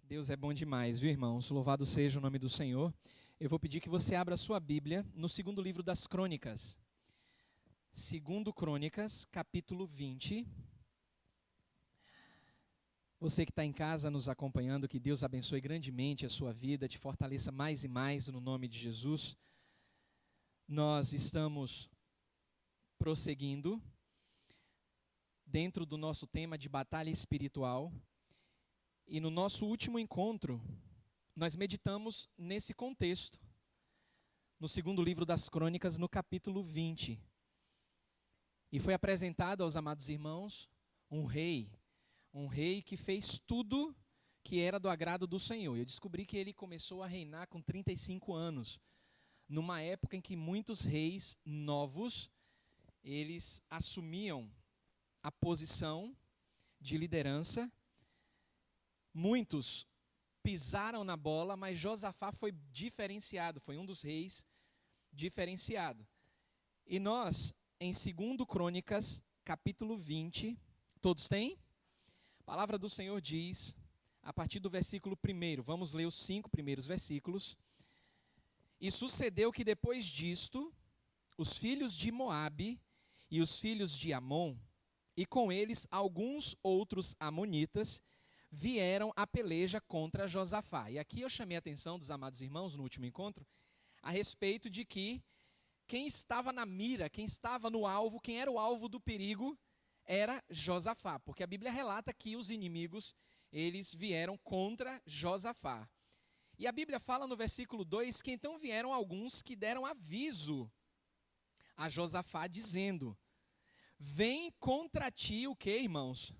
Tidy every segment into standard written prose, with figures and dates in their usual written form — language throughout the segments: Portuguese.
Deus é bom demais, viu, irmãos? Louvado seja o nome do Senhor. Eu vou pedir que você abra a sua Bíblia no segundo livro das Crônicas. Segundo Crônicas, capítulo 20. Você que está em casa nos acompanhando, que Deus abençoe grandemente a sua vida, te fortaleça mais e mais no nome de Jesus. Nós estamos prosseguindo dentro do nosso tema de batalha espiritual. E no nosso último encontro, nós meditamos nesse contexto, no segundo livro das Crônicas, no capítulo 20. E foi apresentado aos amados irmãos um rei que fez tudo que era do agrado do Senhor. Eu descobri que ele começou a reinar com 35 anos, numa época em que muitos reis novos, eles assumiam a posição de liderança. Muitos pisaram na bola, mas Josafá foi diferenciado, foi um dos reis diferenciado. E nós, em 2 Crônicas, capítulo 20, todos têm? A palavra do Senhor diz, a partir do versículo 1, vamos ler os 5 primeiros versículos. E sucedeu que depois disto, os filhos de Moabe e os filhos de Amon, e com eles alguns outros amonitas, vieram a peleja contra Josafá. E aqui eu chamei a atenção dos amados irmãos no último encontro, a respeito de que quem estava na mira, quem estava no alvo, quem era o alvo do perigo, era Josafá. Porque a Bíblia relata que os inimigos, eles vieram contra Josafá. E a Bíblia fala no versículo 2 que então vieram alguns que deram aviso a Josafá, dizendo: vem contra ti o quê, irmãos?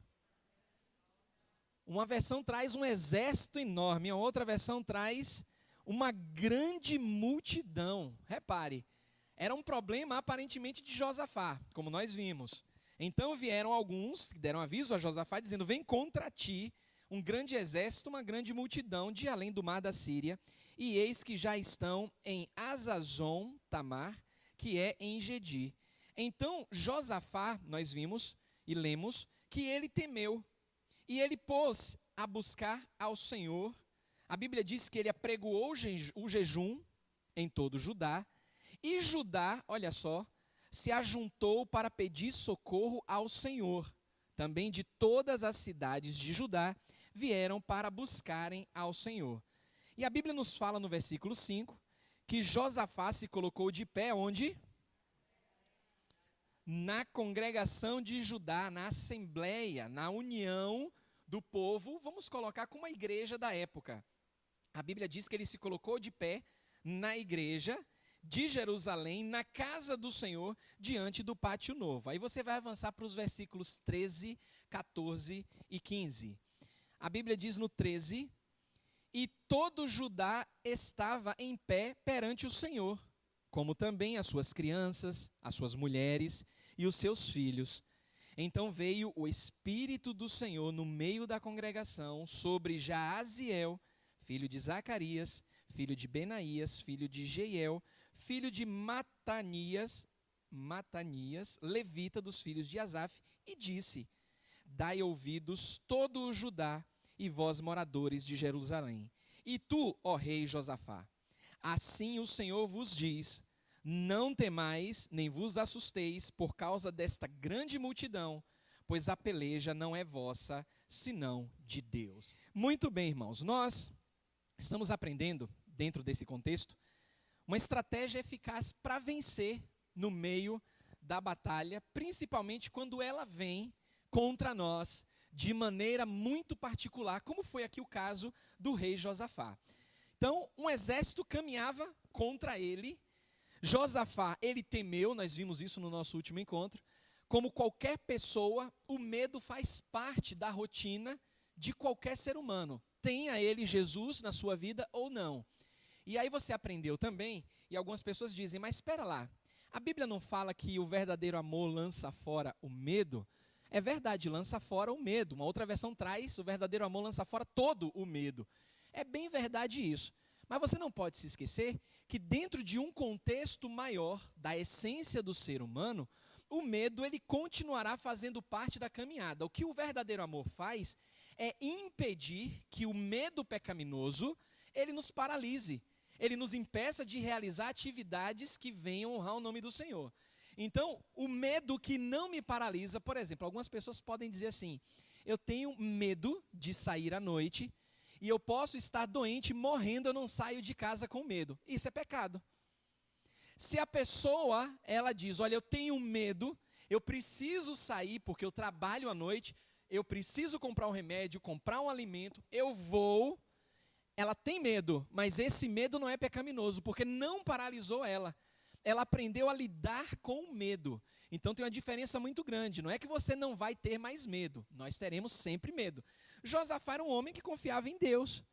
Uma versão traz um exército enorme, a outra versão traz uma grande multidão. Repare, era um problema aparentemente de Josafá, como nós vimos. Então vieram alguns que deram aviso a Josafá, dizendo: vem contra ti um grande exército, uma grande multidão de além do mar da Síria, e eis que já estão em Azazon Tamar, que é em Gedi. Então Josafá, nós vimos e lemos, que ele temeu. E ele pôs a buscar ao Senhor. A Bíblia diz que ele apregoou o jejum em todo Judá. E Judá, olha só, se ajuntou para pedir socorro ao Senhor. Também de todas as cidades de Judá vieram para buscarem ao Senhor. E a Bíblia nos fala no versículo 5 que Josafá se colocou de pé onde? Na congregação de Judá, na assembleia, na união do povo, vamos colocar como a igreja da época. A Bíblia diz que ele se colocou de pé na igreja de Jerusalém, na casa do Senhor, diante do pátio novo. Aí você vai avançar para os versículos 13, 14 e 15. A Bíblia diz no 13, e todo Judá estava em pé perante o Senhor, como também as suas crianças, as suas mulheres e os seus filhos. Então veio o Espírito do Senhor no meio da congregação sobre Jaaziel, filho de Zacarias, filho de Benaías, filho de Jeiel, filho de Matanias, levita dos filhos de Asaf, e disse: dai ouvidos todo o Judá e vós moradores de Jerusalém. E tu, ó rei Josafá, assim o Senhor vos diz: não temais, nem vos assusteis por causa desta grande multidão, pois a peleja não é vossa, senão de Deus. Muito bem, irmãos, nós estamos aprendendo, dentro desse contexto, uma estratégia eficaz para vencer no meio da batalha, principalmente quando ela vem contra nós de maneira muito particular, como foi aqui o caso do rei Josafá. Então, um exército caminhava contra ele. Josafá, ele temeu, nós vimos isso no nosso último encontro. Como qualquer pessoa, o medo faz parte da rotina de qualquer ser humano. Tenha ele Jesus na sua vida ou não. E aí você aprendeu também, e algumas pessoas dizem: mas espera lá, a Bíblia não fala que o verdadeiro amor lança fora o medo? É verdade, lança fora o medo. Uma outra versão traz: o verdadeiro amor lança fora todo o medo. É bem verdade isso. Mas você não pode se esquecer que dentro de um contexto maior da essência do ser humano, o medo ele continuará fazendo parte da caminhada. O que o verdadeiro amor faz é impedir que o medo pecaminoso, ele nos paralise, ele nos impeça de realizar atividades que venham honrar o nome do Senhor. Então, o medo que não me paralisa, por exemplo, algumas pessoas podem dizer assim, eu tenho medo de sair à noite e eu posso estar doente, morrendo, eu não saio de casa com medo. Isso é pecado. Se a pessoa, ela diz, olha, eu tenho medo, eu preciso sair porque eu trabalho à noite, eu preciso comprar um remédio, comprar um alimento, eu vou, ela tem medo, mas esse medo não é pecaminoso, porque não paralisou ela. Ela aprendeu a lidar com o medo. Então tem uma diferença muito grande. Não é que você não vai ter mais medo. Nós teremos sempre medo. Josafá era um homem que confiava em Deus.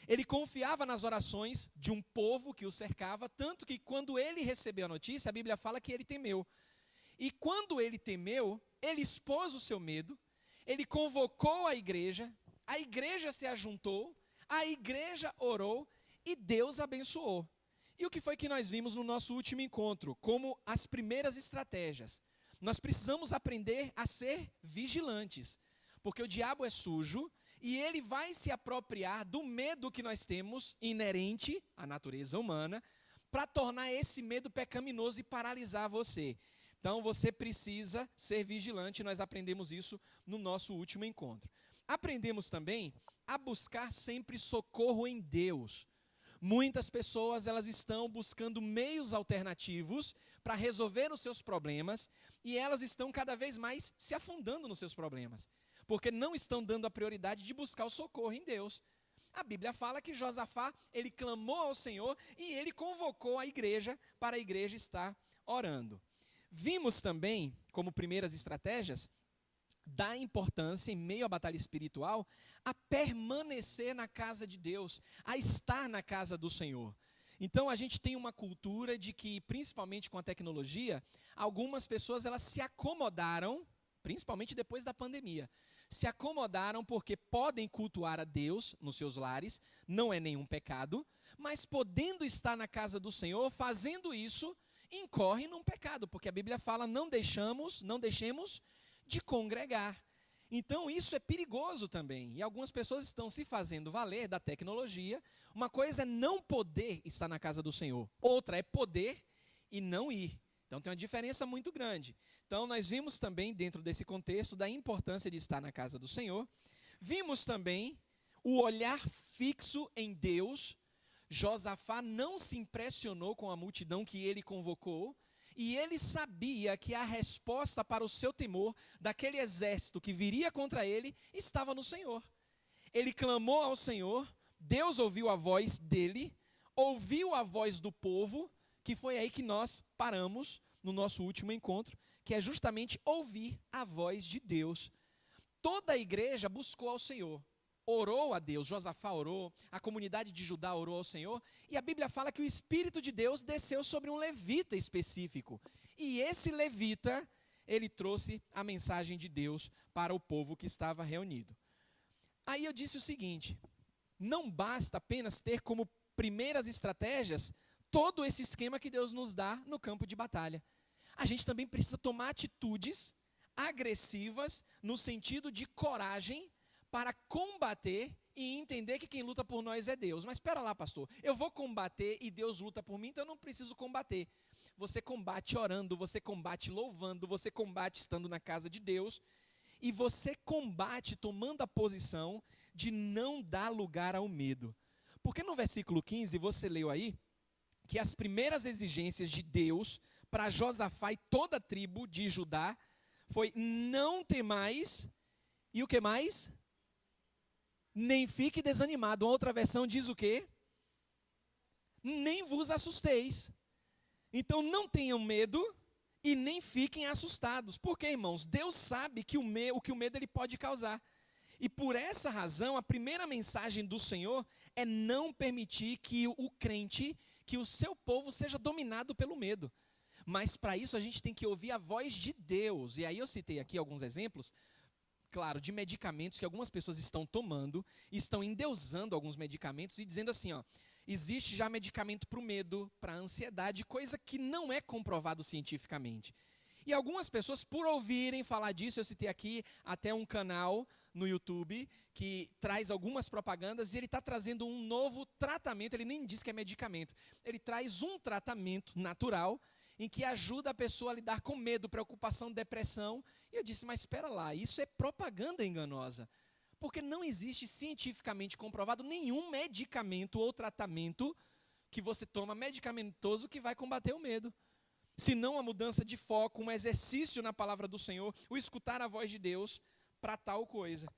Ele confiava nas orações de um povo que o cercava, tanto que quando ele recebeu a notícia, a Bíblia fala que ele temeu. E quando ele temeu, ele expôs o seu medo, ele convocou a igreja se ajuntou, a igreja orou e Deus abençoou. E o que foi que nós vimos no nosso último encontro? Como as primeiras estratégias. Nós precisamos aprender a ser vigilantes, porque o diabo é sujo e ele vai se apropriar do medo que nós temos, inerente à natureza humana, para tornar esse medo pecaminoso e paralisar você. Então você precisa ser vigilante, nós aprendemos isso no nosso último encontro. Aprendemos também a buscar sempre socorro em Deus. Muitas pessoas, elas estão buscando meios alternativos para resolver os seus problemas e elas estão cada vez mais se afundando nos seus problemas, porque não estão dando a prioridade de buscar o socorro em Deus. A Bíblia fala que Josafá, ele clamou ao Senhor e ele convocou a igreja para a igreja estar orando. Vimos também, como primeiras estratégias, da importância, em meio à batalha espiritual, a permanecer na casa de Deus, a estar na casa do Senhor. Então a gente tem uma cultura de que, principalmente com a tecnologia, algumas pessoas elas se acomodaram, principalmente depois da pandemia, se acomodaram porque podem cultuar a Deus nos seus lares, não é nenhum pecado, mas podendo estar na casa do Senhor, fazendo isso, incorrem num pecado, porque a Bíblia fala, não deixemos de congregar. Então isso é perigoso também, e algumas pessoas estão se fazendo valer da tecnologia. Uma coisa é não poder estar na casa do Senhor, outra é poder e não ir. Então tem uma diferença muito grande. Então nós vimos também, dentro desse contexto, da importância de estar na casa do Senhor. Vimos também o olhar fixo em Deus. Josafá não se impressionou com a multidão que ele convocou, e ele sabia que a resposta para o seu temor, daquele exército que viria contra ele, estava no Senhor. Ele clamou ao Senhor, Deus ouviu a voz dele, ouviu a voz do povo, que foi aí que nós paramos no nosso último encontro, que é justamente ouvir a voz de Deus. Toda a igreja buscou ao Senhor, orou a Deus, Josafá orou, a comunidade de Judá orou ao Senhor, e a Bíblia fala que o Espírito de Deus desceu sobre um levita específico. E esse levita, ele trouxe a mensagem de Deus para o povo que estava reunido. Aí eu disse o seguinte, não basta apenas ter como primeiras estratégias todo esse esquema que Deus nos dá no campo de batalha. A gente também precisa tomar atitudes agressivas no sentido de coragem para combater e entender que quem luta por nós é Deus. Mas espera lá, pastor, eu vou combater e Deus luta por mim, então eu não preciso combater. Você combate orando, você combate louvando, você combate estando na casa de Deus, e você combate tomando a posição de não dar lugar ao medo. Porque no versículo 15, você leu aí, que as primeiras exigências de Deus para Josafá e toda a tribo de Judá foi não temais, e o que mais? Nem fique desanimado. Uma outra versão diz o quê? Nem vos assusteis. Então não tenham medo e nem fiquem assustados. Por quê, irmãos? Deus sabe que o que o medo ele pode causar. E por essa razão, a primeira mensagem do Senhor é não permitir que o crente, que o seu povo seja dominado pelo medo. Mas para isso a gente tem que ouvir a voz de Deus. E aí eu citei aqui alguns exemplos, claro, de medicamentos que algumas pessoas estão tomando, estão endeusando alguns medicamentos e dizendo assim, ó, existe já medicamento para o medo, para a ansiedade, coisa que não é comprovado cientificamente. E algumas pessoas, por ouvirem falar disso, eu citei aqui até um canal no YouTube que traz algumas propagandas e ele está trazendo um novo tratamento, ele nem diz que é medicamento, ele traz um tratamento natural em que ajuda a pessoa a lidar com medo, preocupação, depressão. E eu disse, mas espera lá, isso é propaganda enganosa, porque não existe cientificamente comprovado nenhum medicamento ou tratamento que você toma medicamentoso que vai combater o medo. Se não a mudança de foco, um exercício na palavra do Senhor, o escutar a voz de Deus para tal coisa.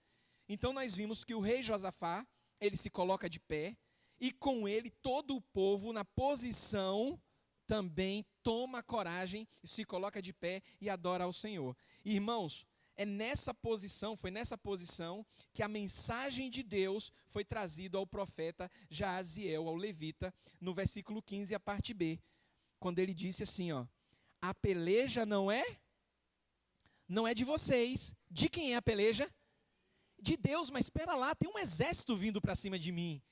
Então nós vimos que o rei Josafá, ele se coloca de pé, e com ele todo o povo na posição também toma coragem, se coloca de pé e adora ao Senhor. Irmãos, foi nessa posição que a mensagem de Deus foi trazida ao profeta Jaaziel, ao levita, no versículo 15, a parte B. Quando ele disse assim, ó, a peleja não é de vocês. De quem é a peleja? De Deus, mas espera lá, tem um exército vindo para cima de mim.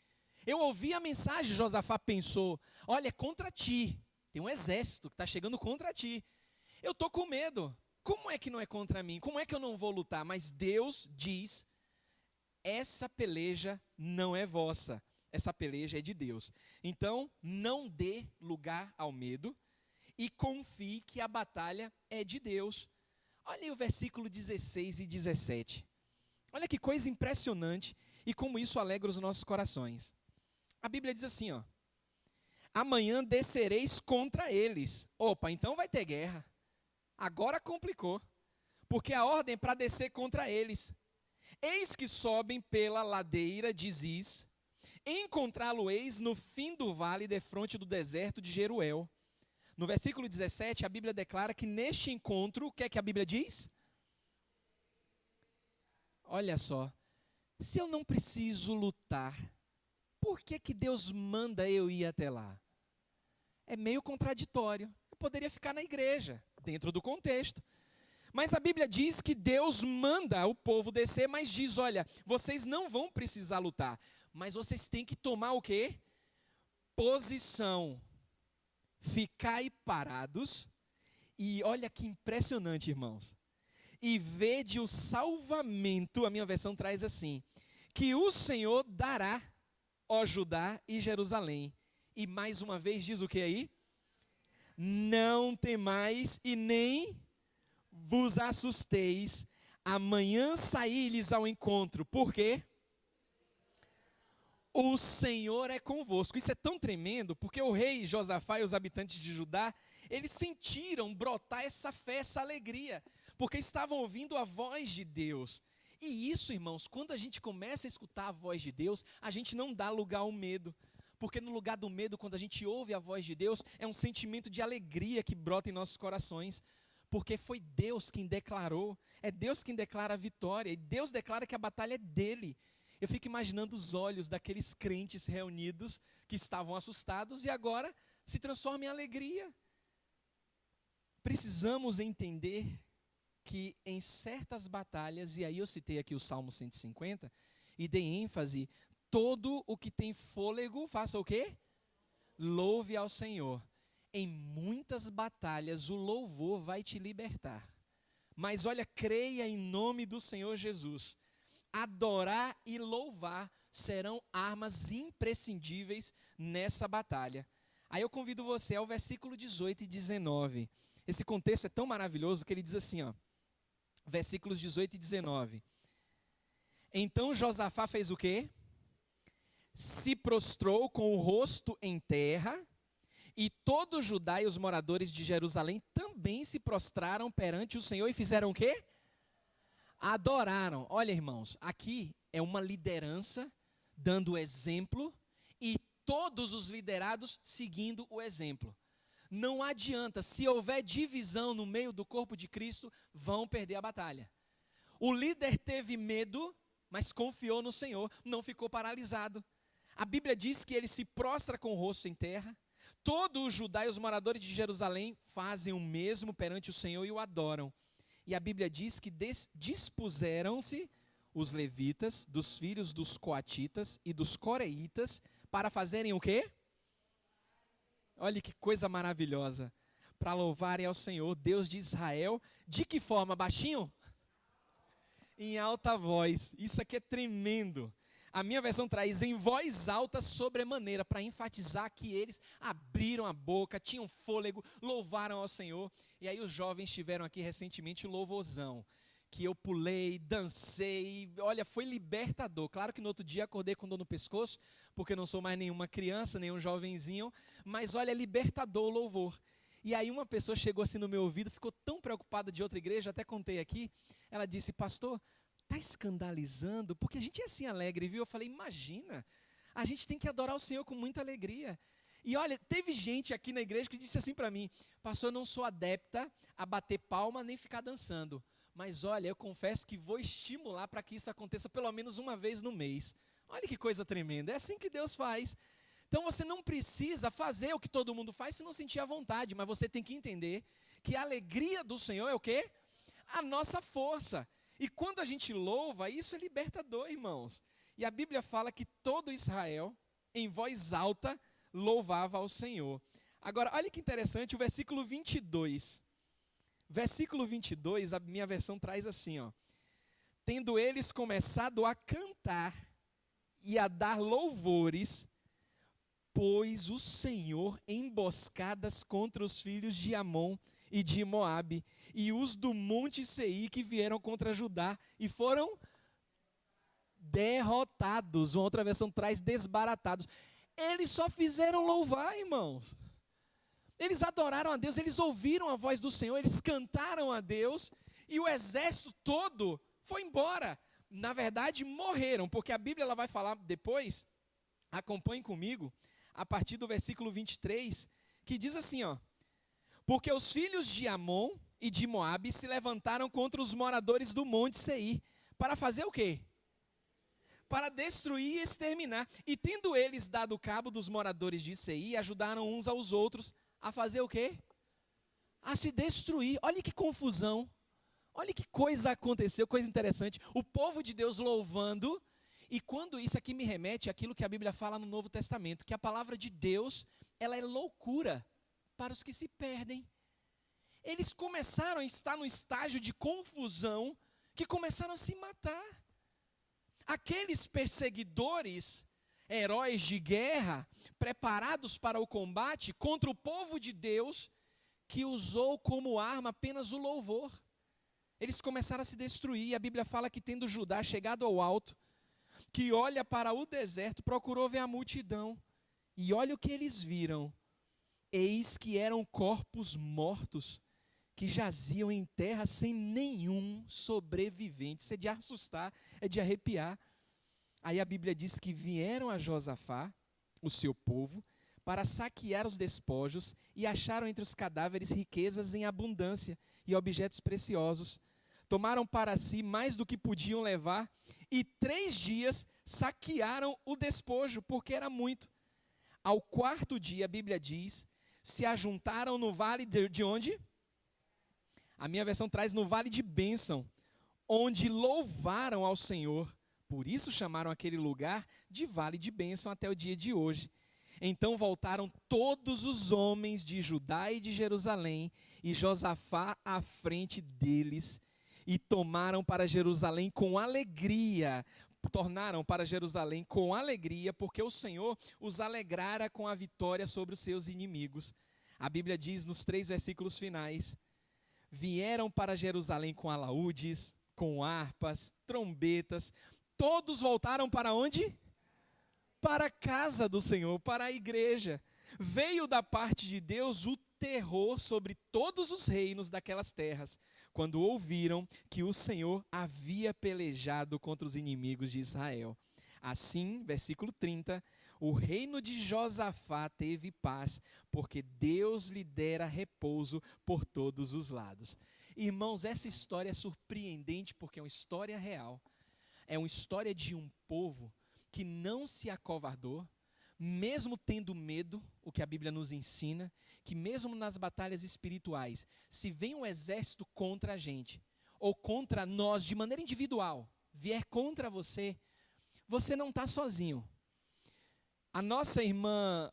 Eu ouvi a mensagem, Josafá pensou, olha, é contra ti. Tem um exército que está chegando contra ti. Eu estou com medo. Como é que não é contra mim? Como é que eu não vou lutar? Mas Deus diz, essa peleja não é vossa. Essa peleja é de Deus. Então, não dê lugar ao medo e confie que a batalha é de Deus. Olha aí o versículo 16 e 17. Olha que coisa impressionante e como isso alegra os nossos corações. A Bíblia diz assim, ó. Amanhã descereis contra eles. Opa, então vai ter guerra. Agora complicou. Porque a ordem é para descer contra eles. Eis que sobem pela ladeira de Ziz. Encontrá-lo-eis no fim do vale, defronte do deserto de Jeruel. No versículo 17, a Bíblia declara que neste encontro, o que é que a Bíblia diz? Olha só, se eu não preciso lutar, por que que Deus manda eu ir até lá? É meio contraditório. Eu poderia ficar na igreja, dentro do contexto. Mas a Bíblia diz que Deus manda o povo descer, mas diz, olha, vocês não vão precisar lutar, mas vocês têm que tomar o quê? Posição. Ficai parados, e olha que impressionante, irmãos. E vede o salvamento, a minha versão traz assim, que o Senhor dará, ó Judá e Jerusalém. E mais uma vez diz o que aí? Não temais e nem vos assusteis, amanhã saí-lhes ao encontro. Por quê? O Senhor é convosco. Isso é tão tremendo, porque o rei Josafá e os habitantes de Judá, eles sentiram brotar essa fé, essa alegria, porque estavam ouvindo a voz de Deus. E isso, irmãos, quando a gente começa a escutar a voz de Deus, a gente não dá lugar ao medo. Porque no lugar do medo, quando a gente ouve a voz de Deus, é um sentimento de alegria que brota em nossos corações. Porque foi Deus quem declarou, é Deus quem declara a vitória, e Deus declara que a batalha é dele. Eu fico imaginando os olhos daqueles crentes reunidos, que estavam assustados, e agora se transforma em alegria. Precisamos entender que em certas batalhas, e aí eu citei aqui o Salmo 150, e dei ênfase, todo o que tem fôlego, faça o quê? Louve ao Senhor. Em muitas batalhas, o louvor vai te libertar. Mas olha, creia em nome do Senhor Jesus. Adorar e louvar serão armas imprescindíveis nessa batalha. Aí eu convido você ao versículo 18 e 19. Esse contexto é tão maravilhoso que ele diz assim, ó, versículos 18 e 19. Então Josafá fez o quê? Se prostrou com o rosto em terra, e todo Judá e os moradores de Jerusalém também se prostraram perante o Senhor e fizeram o quê? Adoraram. Olha, irmãos, aqui é uma liderança dando exemplo e todos os liderados seguindo o exemplo. Não adianta, se houver divisão no meio do corpo de Cristo, vão perder a batalha. O líder teve medo, mas confiou no Senhor, não ficou paralisado. A Bíblia diz que ele se prostra com o rosto em terra. Todo o Judá e os moradores de Jerusalém fazem o mesmo perante o Senhor e o adoram. E a Bíblia diz que dispuseram-se os levitas, dos filhos dos coatitas e dos coreitas, para fazerem o quê? Olha que coisa maravilhosa. Para louvarem ao Senhor, Deus de Israel. De que forma, baixinho? em alta voz. Isso aqui é tremendo. A minha versão traz em voz alta sobremaneira, para enfatizar que eles abriram a boca, tinham fôlego, louvaram ao Senhor. E aí os jovens tiveram aqui recentemente o louvorzão, que eu pulei, dancei, olha, foi libertador. Claro que no outro dia acordei com dor no pescoço, porque não sou mais nenhuma criança, nenhum jovenzinho, mas olha, libertador o louvor. E aí uma pessoa chegou assim no meu ouvido, ficou tão preocupada de outra igreja, até contei aqui, ela disse, pastor, está escandalizando, porque a gente é assim alegre, viu? Eu falei, imagina, a gente tem que adorar o Senhor com muita alegria. E olha, teve gente aqui na igreja que disse assim para mim, pastor, eu não sou adepta a bater palma nem ficar dançando, mas olha, eu confesso que vou estimular para que isso aconteça pelo menos uma vez no mês. Olha que coisa tremenda, é assim que Deus faz. Então você não precisa fazer o que todo mundo faz se não sentir à vontade, mas você tem que entender que a alegria do Senhor é o quê? A nossa força. E quando a gente louva, isso é libertador, irmãos. E a Bíblia fala que todo Israel, em voz alta, louvava ao Senhor. Agora, olha que interessante, o versículo 22. Versículo 22, a minha versão traz assim, ó. Tendo eles começado a cantar e a dar louvores, pôs o Senhor emboscadas contra os filhos de Amon e de Moabe, e os do monte Seir que vieram contra Judá, e foram derrotados. Uma outra versão traz desbaratados. Eles só fizeram louvar, irmãos. Eles adoraram a Deus, eles ouviram a voz do Senhor, eles cantaram a Deus, e o exército todo foi embora. Na verdade, morreram, porque a Bíblia ela vai falar depois, acompanhem comigo, a partir do versículo 23, que diz assim, ó, porque os filhos de Amon e de Moabe se levantaram contra os moradores do monte Seir, para fazer o quê? Para destruir e exterminar. E tendo eles dado cabo dos moradores de Seir, ajudaram uns aos outros a fazer o quê? A se destruir. Olha que confusão. Olha que coisa aconteceu, coisa interessante. O povo de Deus louvando, e quando isso aqui me remete àquilo que a Bíblia fala no Novo Testamento, que a palavra de Deus, ela é loucura para os que se perdem. Eles começaram a estar no estágio de confusão, que começaram a se matar. Aqueles perseguidores, heróis de guerra, preparados para o combate contra o povo de Deus, que usou como arma apenas o louvor. Eles começaram a se destruir. A Bíblia fala que tendo Judá chegado ao alto, que olha para o deserto, procurou ver a multidão. E olha o que eles viram. Eis que eram corpos mortos, que jaziam em terra sem nenhum sobrevivente. Isso é de assustar, é de arrepiar. Aí a Bíblia diz que vieram a Josafá, o seu povo, para saquear os despojos, e acharam entre os cadáveres riquezas em abundância e objetos preciosos. Tomaram para si mais do que podiam levar, e 3 dias saquearam o despojo, porque era muito. Ao 4º dia, a Bíblia diz, se ajuntaram no vale de onde? A minha versão traz no vale de bênção, onde louvaram ao Senhor. Por isso chamaram aquele lugar de vale de bênção até o dia de hoje. Então voltaram todos os homens de Judá e de Jerusalém, e Josafá à frente deles, e tomaram para Jerusalém com alegria. Tornaram para Jerusalém com alegria, porque o Senhor os alegrara com a vitória sobre os seus inimigos. A Bíblia diz nos 3 versículos finais, vieram para Jerusalém com alaúdes, com harpas, trombetas, todos voltaram para onde? Para a casa do Senhor, para a igreja. Veio da parte de Deus o terror sobre todos os reinos daquelas terras, quando ouviram que o Senhor havia pelejado contra os inimigos de Israel. Assim, versículo 30, o reino de Josafá teve paz, porque Deus lhe dera repouso por todos os lados. Irmãos, essa história é surpreendente porque é uma história real. É uma história de um povo que não se acovardou, mesmo tendo medo, o que a Bíblia nos ensina, que mesmo nas batalhas espirituais, se vem um exército contra a gente, ou contra nós de maneira individual, vier contra você, você não está sozinho. A nossa irmã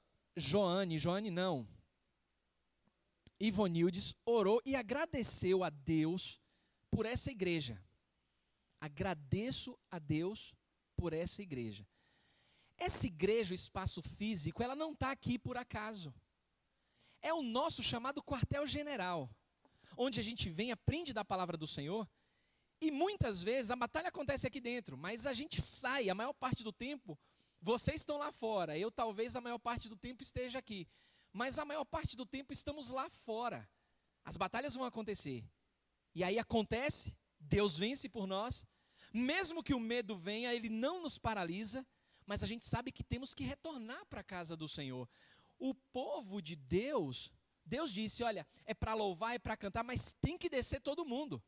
Ivonildes orou e agradeceu a Deus por essa igreja. agradeço a Deus por essa igreja. Essa igreja, o espaço físico, ela não está aqui por acaso. É o nosso chamado quartel-general, onde a gente vem, aprende da palavra do Senhor, e muitas vezes a batalha acontece aqui dentro, mas a gente sai, a maior parte do tempo, vocês estão lá fora, eu talvez a maior parte do tempo esteja aqui, mas a maior parte do tempo estamos lá fora. As batalhas vão acontecer, e aí acontece, Deus vence por nós, mesmo que o medo venha, ele não nos paralisa, mas a gente sabe que temos que retornar para a casa do Senhor. O povo de Deus, Deus disse, olha, é para louvar, é para cantar, mas tem que descer todo mundo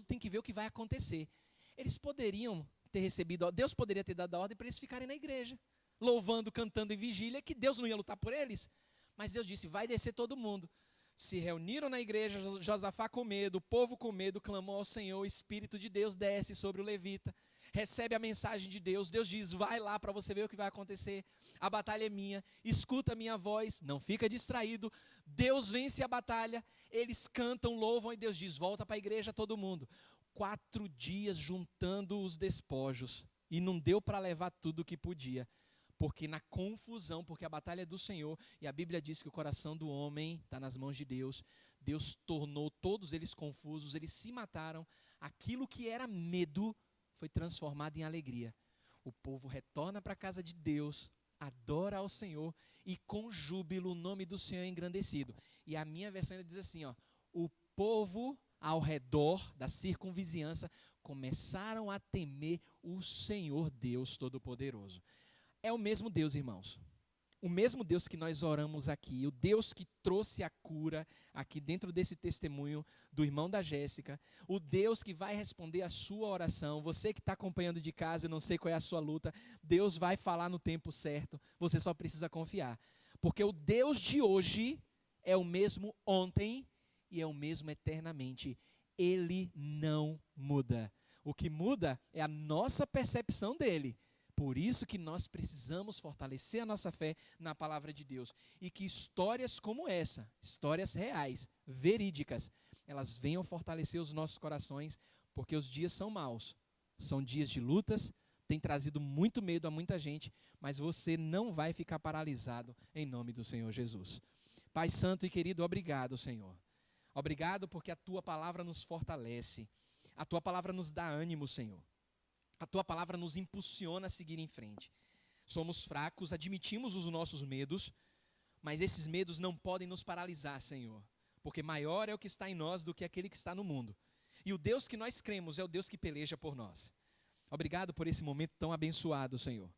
tem que ver o que vai acontecer. Eles poderiam ter recebido, Deus poderia ter dado a ordem para eles ficarem na igreja, louvando, cantando em vigília, que Deus não ia lutar por eles, mas Deus disse, vai descer todo mundo. Se reuniram na igreja, Josafá com medo, o povo com medo, clamou ao Senhor, o Espírito de Deus desce sobre o levita, recebe a mensagem de Deus, Deus diz, vai lá para você ver o que vai acontecer, a batalha é minha, escuta a minha voz, não fica distraído, Deus vence a batalha, eles cantam, louvam e Deus diz, volta para a igreja todo mundo. 4 dias juntando os despojos e não deu para levar tudo o que podia, porque na confusão, porque a batalha é do Senhor e a Bíblia diz que o coração do homem está nas mãos de Deus, Deus tornou todos eles confusos, eles se mataram, aquilo que era medo foi transformado em alegria. O povo retorna para a casa de Deus, adora ao Senhor e com júbilo o nome do Senhor é engrandecido. E a minha versão ainda diz assim, ó, o povo ao redor da circunvizinhança começaram a temer o Senhor Deus Todo-Poderoso. É o mesmo Deus, irmãos. O mesmo Deus que nós oramos aqui, o Deus que trouxe a cura aqui dentro desse testemunho do irmão da Jéssica, o Deus que vai responder a sua oração, você que está acompanhando de casa, eu não sei qual é a sua luta, Deus vai falar no tempo certo, você só precisa confiar. Porque o Deus de hoje é o mesmo ontem e é o mesmo eternamente. Ele não muda. O que muda é a nossa percepção dele. Por isso que nós precisamos fortalecer a nossa fé na palavra de Deus. E que histórias como essa, histórias reais, verídicas, elas venham fortalecer os nossos corações, porque os dias são maus. São dias de lutas, tem trazido muito medo a muita gente, mas você não vai ficar paralisado em nome do Senhor Jesus. Pai santo e querido, obrigado, Senhor. Obrigado porque a tua palavra nos fortalece. A tua palavra nos dá ânimo, Senhor. A tua palavra nos impulsiona a seguir em frente. Somos fracos, admitimos os nossos medos, mas esses medos não podem nos paralisar, Senhor, porque maior é o que está em nós do que aquele que está no mundo. E o Deus que nós cremos é o Deus que peleja por nós. Obrigado por esse momento tão abençoado, Senhor.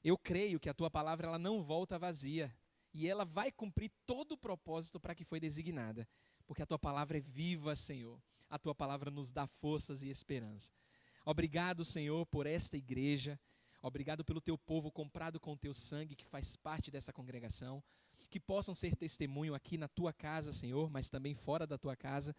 Eu creio que a tua palavra ela não volta vazia e ela vai cumprir todo o propósito para que foi designada, porque a tua palavra é viva, Senhor. A tua palavra nos dá forças e esperança. Obrigado, Senhor, por esta igreja. Obrigado pelo teu povo comprado com o teu sangue, que faz parte dessa congregação. Que possam ser testemunho aqui na tua casa, Senhor, mas também fora da tua casa,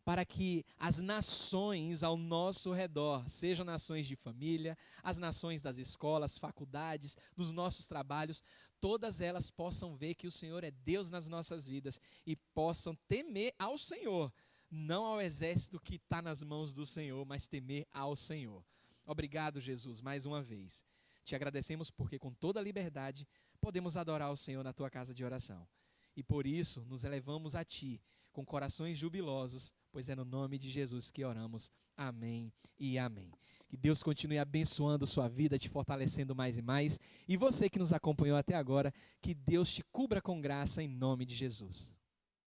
para que as nações ao nosso redor, sejam nações de família, as nações das escolas, faculdades, dos nossos trabalhos, todas elas possam ver que o Senhor é Deus nas nossas vidas e possam temer ao Senhor, não ao exército que está nas mãos do Senhor, mas temer ao Senhor. Obrigado, Jesus, mais uma vez. Te agradecemos porque com toda a liberdade podemos adorar o Senhor na tua casa de oração. E por isso nos elevamos a ti com corações jubilosos, pois é no nome de Jesus que oramos. Amém e amém. Que Deus continue abençoando sua vida, te fortalecendo mais e mais. E você que nos acompanhou até agora, que Deus te cubra com graça em nome de Jesus.